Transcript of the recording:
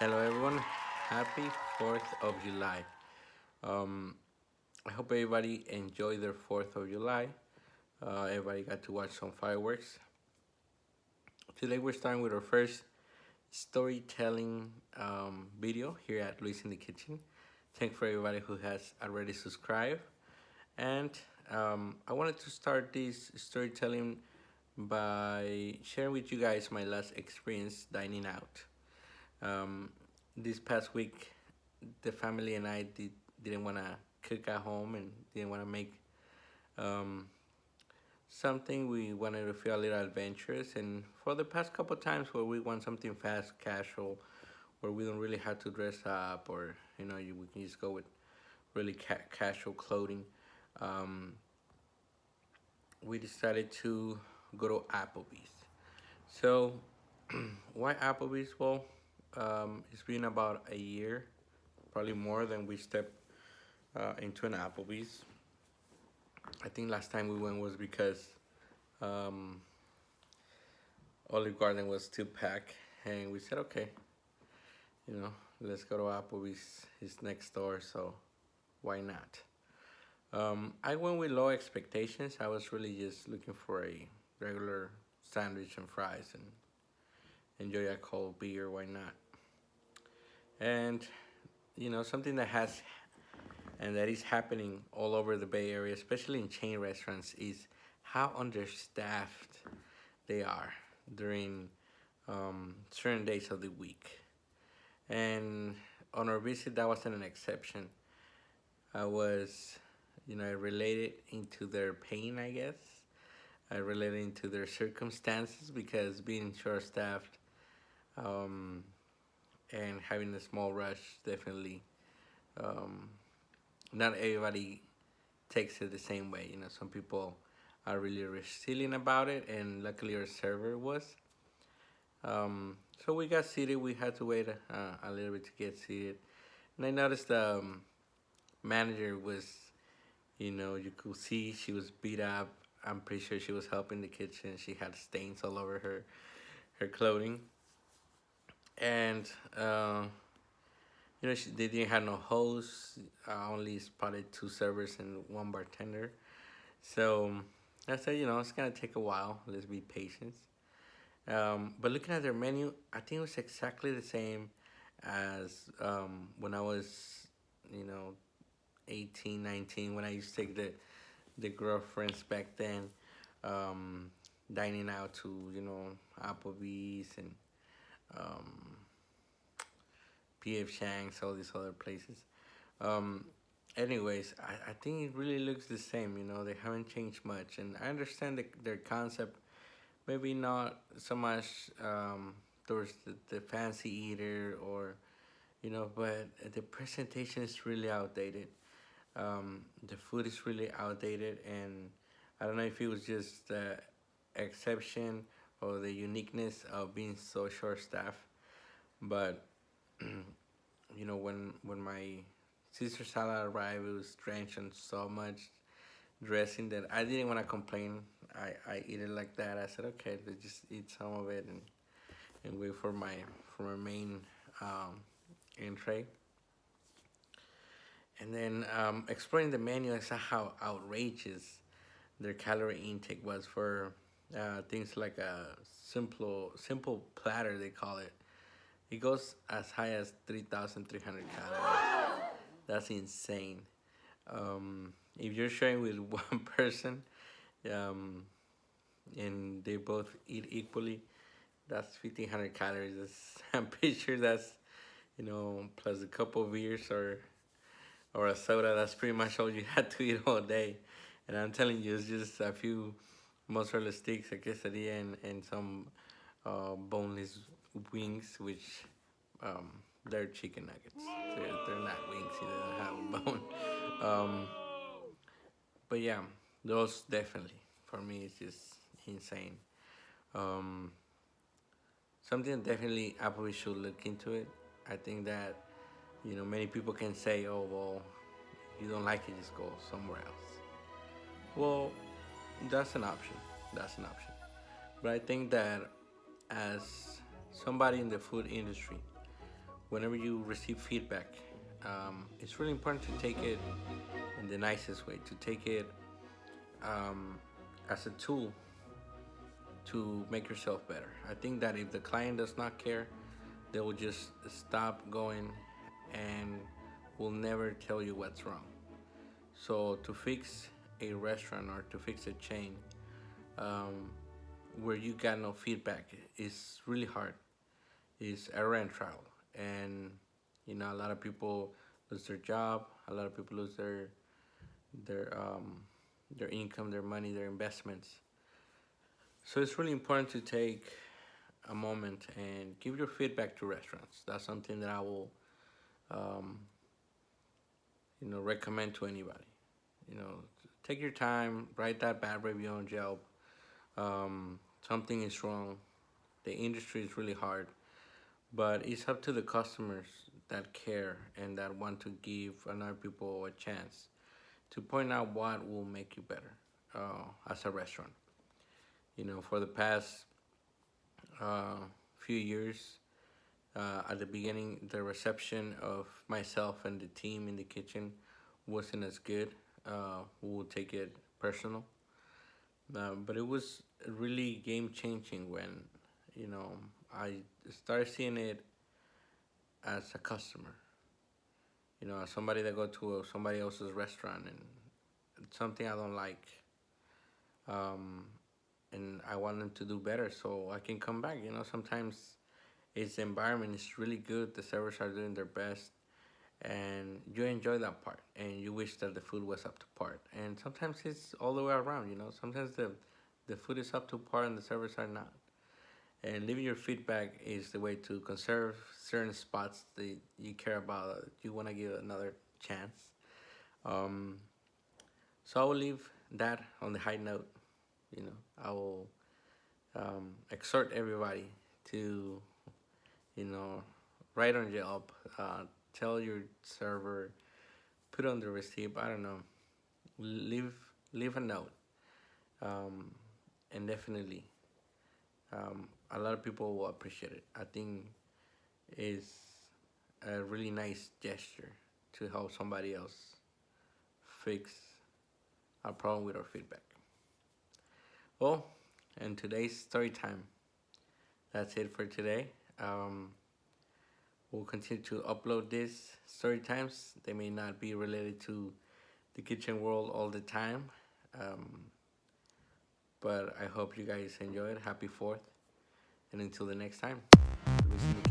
Hello, everyone. Happy 4th of July. Um, I hope everybody enjoyed their 4th of July. Everybody got to watch some fireworks. Today, we're starting with our first storytelling video here at Luis in the Kitchen. Thank for everybody who has already subscribed. And I wanted to start this storytelling by sharing with you guys my last experience dining out. Um, this past week, the family and I didn't want to cook at home and didn't want to make um, something. We wanted to feel a little adventurous. And for the past couple times where we want something fast, casual, where we don't really have to dress up or, we can just go with really casual clothing, um, we decided to go to Applebee's. So, why Applebee's? Well, it's been about a year, probably more than we stepped into an Applebee's. I think last time we went was because um, Olive Garden was still packed, and we said, okay, you know, let's go to Applebee's. It's next door, so why not? I went with low expectations. I was really just looking for a regular sandwich and fries and enjoy a cold beer. Why not? And something that has and that is happening all over the Bay Area, especially in chain restaurants, is how understaffed they are during certain days of the week. And on our visit, that wasn't an exception. I was, I related into their pain, I guess. I related into their circumstances because being short-staffed um, and having a small rush definitely um, not everybody takes it the same way. Some people are really resilient about it, and luckily our server was. So we got seated. We had to wait a little bit to get seated, and I noticed the manager was, you could see she was beat up. I'm pretty sure she was helping the kitchen. She had stains all over her clothing, and they didn't have no host. I only spotted two servers and one bartender. So I said, it's gonna take a while. Let's be patient. But looking at their menu, I think it was exactly the same as when I was, you know, 18, 19, when I used to take the girlfriends back then, um, dining out to, Applebee's and um, PF Chang's, all these other places. Um, Anyways, I think it really looks the same. They haven't changed much, and I understand their concept. Maybe not so much towards the fancy eater or but the presentation is really outdated. The food is really outdated, and I don't know if it was just the exception or the uniqueness of being so short staffed, but when my Caesar salad arrived, it was drenched in so much dressing that I didn't want to complain. I eat it like that. I said, okay, let's just eat some of it and wait for my main um, entree. And then exploring the menu, I saw how outrageous their calorie intake was for things like a simple platter, they call it. It goes as high as 3,300 calories. That's insane. If you're sharing with one person, um, and they both eat equally, that's 1,500 calories. I'm pretty sure that's plus a couple of beers or a soda. That's pretty much all you had to eat all day. And I'm telling you, it's just a few mozzarella sticks, a quesadilla, and some boneless wings, which um, they're chicken nuggets. They're not wings. They don't have a bone. Um, but yeah, those definitely for me is just insane. Um, Something that definitely Apple should look into it. I think that many people can say, "Oh well, you don't like it, just go somewhere else." Well, that's an option. That's an option. But I think that as somebody in the food industry, whenever you receive feedback, it's really important to take it in the nicest way, to take it um, as a tool to make yourself better. I think that if the client does not care, they will just stop going and will never tell you what's wrong. So to fix a restaurant or to fix a chain um, where you got no feedback is really hard. It's error and trial, and a lot of people lose their job. A lot of people lose their their income, their money, their investments. So it's really important to take a moment and give your feedback to restaurants. That's something that I will, um, recommend to anybody. You know, take your time, write that bad review on Yelp. Something is wrong. The industry is really hard, but it's up to the customers that care and that want to give another people a chance to point out what will make you better as a restaurant. For the past uh, few years, at the beginning, the reception of myself and the team in the kitchen wasn't as good. We would take it personal, but it was really game changing when you know I started seeing it as a customer. As somebody that go to somebody else's restaurant and it's something I don't like, um, and I want them to do better so I can come back. Sometimes its environment is really good. The servers are doing their best, and you enjoy that part, and you wish that the food was up to par. And sometimes it's all the way around. Sometimes the food is up to par and the servers are not. And leaving your feedback is the way to conserve certain spots that you care about. You want to give another chance. Um, so I will leave that on the high note. I will exhort everybody to, you know, write on Yelp, tell your server, put on the receipt. I don't know. Leave leave a note, um, and definitely, a lot of people will appreciate it. I think it's a really nice gesture to help somebody else fix a problem with our feedback. Well, and today's story time. That's it for today. Um, we'll continue to upload these story times. They may not be related to the kitchen world all the time, um, but I hope you guys enjoy it. Happy 4th, and until the next time, we'll see you